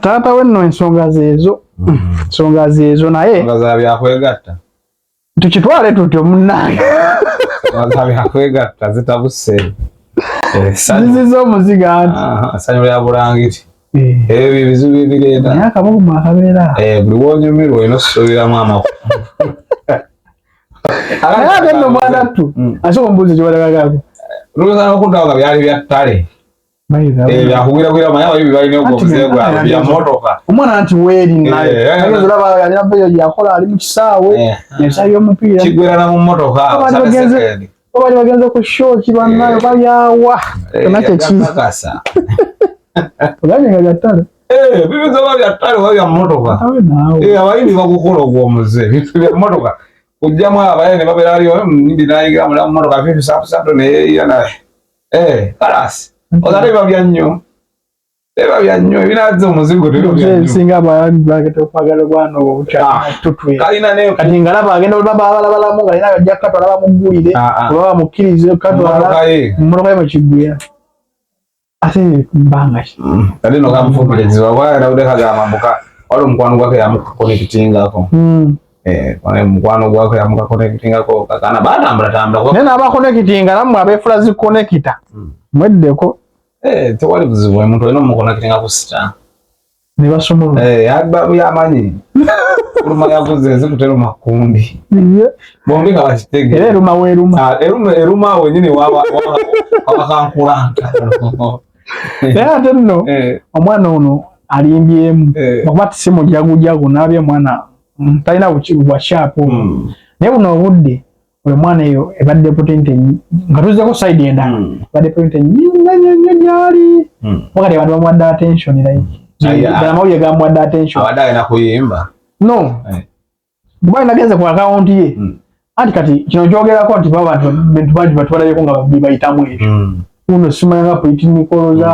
Taata we nno ensonga zeezo. Ensonga zeezo naye. Ensonga za byakwegatta. Tukitwale tutyo munnange. Ensonga byakwegatta zitabuse. Zizizo omuziga anti. Sanyo lya Bulangiti. Ebi bizibu ebirenda. Naye akabugu akabeera. Buli wonyumirwa olina okusuubiramu amakulu. Naye ate nno mwana ttu. Asooka ombuuzi kyebalagagaako. Luluzana okuddawo byali bya ttale. Byakugwira manya bayibi balina obuvuze bwabwe bya motoka. Omwana nti weeri naye. Ageze olaba alina byo yakola ali mu kisaawe. Nesabye omupiira. Kigwira mu motoka. Bali bagenze ku show kibannayo balyawa. Tonakye ki. Ogambye nga bya ttale. Bibizo bya ttale oba bya motoka. Abayibi bakukola ogw'omuze. Bintu bya motoka. Kujjamu abayene babeera aliyo ndi nayigira mu motoka vipi sapusato neyeeya naye. Kalas. Ozale babya nnyo. Babya nnyo ebinaze omuzigo tebyo bya nnyo. Singa abayambi bagete okwagala bwano obukya tutwe. Kalina ne kati ngalaba agenda olaba abalabalamu nga alina ajja katwala bamugulire oba bamukkirize katwala mmotoka ye mukigwira. Ate mbanga ki. Kati no kamufupiriziwa kwagala udeka gamambuka wali omukwano gwake yamuconnectingako. Kwane mukwano gwako yamuka connectingako kakana batambula. Naye n'abakonekitinga nammwe abeefula zikonekita. Mweddeko. Tewali buzibu omuntu olina omukonekitinga ku sita. Ne basomolo. Ababu yamanyi. Kuluma yavuze zikutera makundi. Bombi nga bakitege. Era eruma weeruma. Eruma wenyini wabakankulanta. Naye ate nno omwana ono alimbyemu. Okuba tisimu jagujagu n'abye omwana talina bwashapu. Naye buno obudde oyo mwana eyo ebadde potente nga tuzzeko side endala ebadde potente nnyo gyali wakati abantu bamuwadde attention amawulire gamuwadde attention abadde alina kuyimba no kuba nagenze ku akawunti ye anti kati kino kyogerako nti bintu bangi batwalabeko nga bayitamu ebyo uno simanya nga politinikoloza